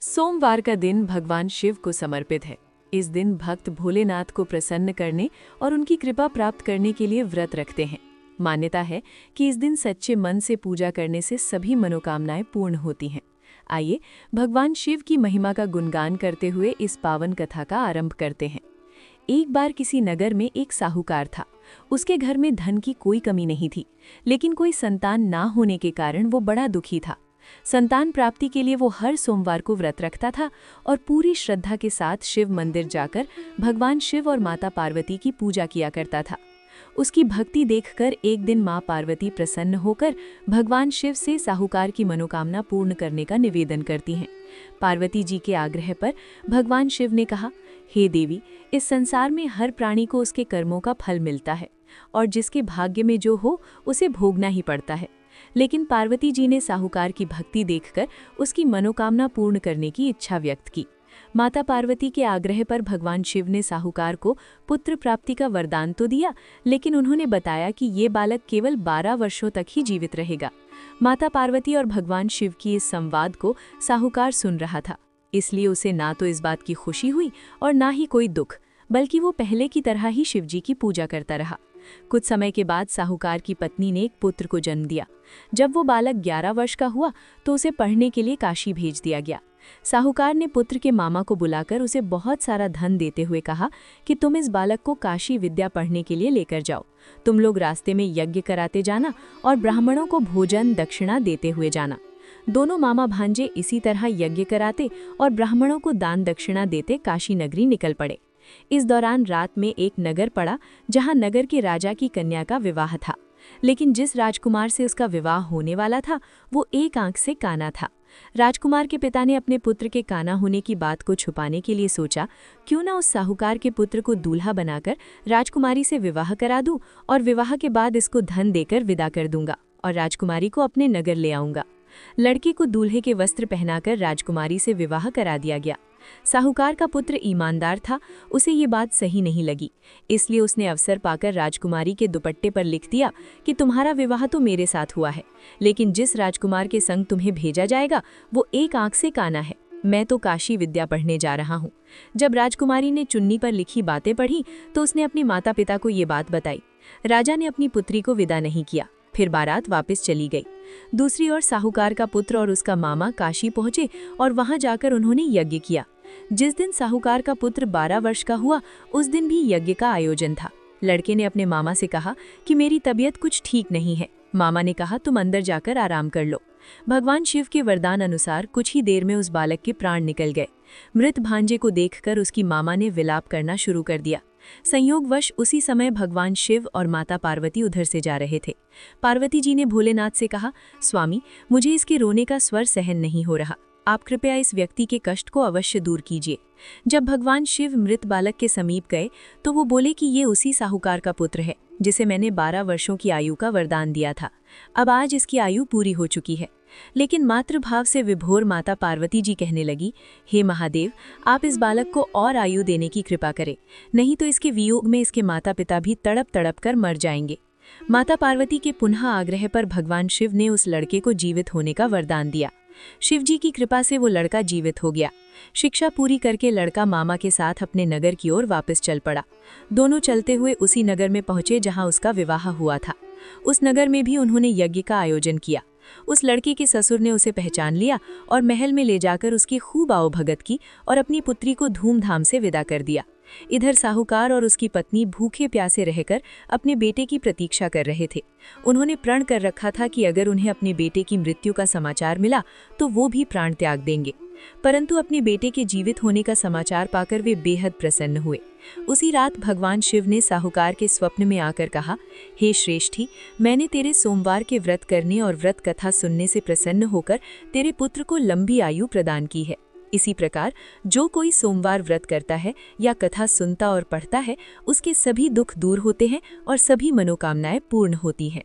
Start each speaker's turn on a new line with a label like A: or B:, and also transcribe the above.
A: सोमवार का दिन भगवान शिव को समर्पित है। इस दिन भक्त भोलेनाथ को प्रसन्न करने और उनकी कृपा प्राप्त करने के लिए व्रत रखते हैं। मान्यता है कि इस दिन सच्चे मन से पूजा करने से सभी मनोकामनाएं पूर्ण होती हैं। आइए भगवान शिव की महिमा का गुणगान करते हुए इस पावन कथा का आरंभ करते हैं। एक बार किसी नगर में एक साहूकार था। उसके घर में धन की कोई कमी नहीं थी, लेकिन कोई संतान ना होने के कारण वो बड़ा दुखी था। संतान प्राप्ति के लिए वो हर सोमवार को व्रत रखता था और पूरी श्रद्धा के साथ शिव मंदिर जाकर भगवान शिव और माता पार्वती की पूजा किया करता था। उसकी भक्ति देखकर एक दिन मां पार्वती प्रसन्न होकर भगवान शिव से साहूकार की मनोकामना पूर्ण करने का निवेदन करती हैं। पार्वती जी के आग्रह पर भगवान शिव ने कहा, हे देवी, इस संसार में हर प्राणी को उसके कर्मों का फल मिलता है और जिसके भाग्य में जो हो उसे भोगना ही पड़ता है। लेकिन पार्वती जी ने साहूकार की भक्ति देखकर उसकी मनोकामना पूर्ण करने की इच्छा व्यक्त की। माता पार्वती के आग्रह पर भगवान शिव ने साहूकार को पुत्र प्राप्ति का वरदान तो दिया, लेकिन उन्होंने बताया कि ये बालक केवल 12 वर्षों तक ही जीवित रहेगा। माता पार्वती और भगवान शिव की इस संवाद को साहूकार सुन रहा था, इसलिए उसे ना तो इस बात की खुशी हुई और ना ही कोई दुख, बल्कि वो पहले की तरह ही शिवजी की पूजा करता रहा। कुछ समय के बाद साहूकार की पत्नी ने एक पुत्र को जन्म दिया। जब वो बालक 11 वर्ष का हुआ तो उसे पढ़ने के लिए काशी भेज दिया गया। साहूकार ने पुत्र के मामा को बुलाकर उसे बहुत सारा धन देते हुए कहा कि तुम इस बालक को काशी विद्या पढ़ने के लिए लेकर जाओ। तुम लोग रास्ते में यज्ञ कराते जाना और ब्राह्मणों को भोजन दक्षिणा देते हुए जाना। दोनों मामा भांजे इसी तरह यज्ञ कराते और ब्राह्मणों को दान दक्षिणा देते काशी नगरी निकल पड़े। इस दौरान रात में एक नगर पड़ा जहां नगर के राजा की कन्या का विवाह था, लेकिन जिस राजकुमार से उसका विवाह होने वाला था वो एक आंख से काना था। राजकुमार के पिता ने अपने पुत्र के काना होने की बात को छुपाने के लिए सोचा, क्यों ना उस साहूकार के पुत्र को दूल्हा बनाकर राजकुमारी से विवाह करा दूं और विवाह के बाद इसको धन देकर विदा कर दूंगा और राजकुमारी को अपने नगर ले आऊंगा। लड़के को दूल्हे के वस्त्र पहनाकर राजकुमारी से विवाह करा दिया गया। साहूकार का पुत्र ईमानदार था, उसे ये बात सही नहीं लगी, इसलिए उसने अवसर पाकर राजकुमारी के दुपट्टे पर लिख दिया कि तुम्हारा विवाह तो मेरे साथ हुआ है, लेकिन जिस राजकुमार के संग तुम्हें भेजा जाएगा वो एक आंख से काना है। मैं तो काशी विद्या पढ़ने जा रहा हूँ। जब राजकुमारी ने चुन्नी पर लिखी बातें पढ़ी तो उसने अपने माता पिता को ये बात बताई। राजा ने अपनी पुत्री को विदा नहीं किया, फिर बारात वापस चली गई। दूसरी ओर साहूकार का पुत्र और उसका मामा काशी पहुंचे और वहां जाकर उन्होंने यज्ञ किया। जिस दिन साहूकार का पुत्र 12 वर्ष का हुआ उस दिन भी यज्ञ का आयोजन था। लड़के ने अपने मामा से कहा कि मेरी तबीयत कुछ ठीक नहीं है। मामा ने कहा, तुम अंदर जाकर आराम कर लो। भगवान शिव के वरदान अनुसार कुछ ही देर में उस बालक के प्राण निकल गए। मृत भांजे को देखकर उसकी मामा ने विलाप करना शुरू कर दिया। संयोगवश उसी समय भगवान शिव और माता पार्वती उधर से जा रहे थे। पार्वती जी ने भोलेनाथ से कहा, स्वामी, मुझे इसके रोने का स्वर सहन नहीं हो रहा, आप कृपया इस व्यक्ति के कष्ट को अवश्य दूर कीजिए। जब भगवान शिव मृत बालक के समीप गए तो वो बोले कि ये उसी साहूकार का पुत्र है जिसे मैंने 12 वर्षों की आयु का वरदान दिया था। अब आज इसकी आयु पूरी हो चुकी है। लेकिन मातृभाव से विभोर माता पार्वती जी कहने लगी, हे महादेव, आप इस बालक को और आयु देने की कृपा करें, नहीं तो इसके वियोग में इसके माता पिता भी तड़प तड़प कर मर जाएंगे। माता पार्वती के पुनः आग्रह पर भगवान शिव ने उस लड़के को जीवित होने का वरदान दिया। शिव जी की कृपा से वो लड़का जीवित हो गया। शिक्षा पूरी करके लड़का मामा के साथ अपने नगर की ओर वापस चल पड़ा। दोनों चलते हुए उसी नगर में पहुंचे जहां उसका विवाह हुआ था। उस नगर में भी उन्होंने यज्ञ का आयोजन किया। उस लड़के के ससुर ने उसे पहचान लिया और महल में ले जाकर उसकी खूब आवभगत की और अपनी पुत्री को धूमधाम से विदा कर दिया। इधर साहूकार और उसकी पत्नी भूखे प्यासे रहकर अपने बेटे की प्रतीक्षा कर रहे थे। उन्होंने प्रण कर रखा था कि अगर उन्हें अपने बेटे की मृत्यु का समाचार मिला तो वो भी प्राण त्याग देंगे, परंतु अपने बेटे के जीवित होने का समाचार पाकर वे बेहद प्रसन्न हुए। उसी रात भगवान शिव ने साहूकार के स्वप्न में आकर कहा, हे श्रेष्ठी, मैंने तेरे सोमवार के व्रत करने और व्रत कथा सुनने से प्रसन्न होकर तेरे पुत्र को लंबी आयु प्रदान की है। इसी प्रकार जो कोई सोमवार व्रत करता है या कथा सुनता और पढ़ता है उसके सभी दुख दूर होते हैं और सभी मनोकामनाएं पूर्ण होती हैं।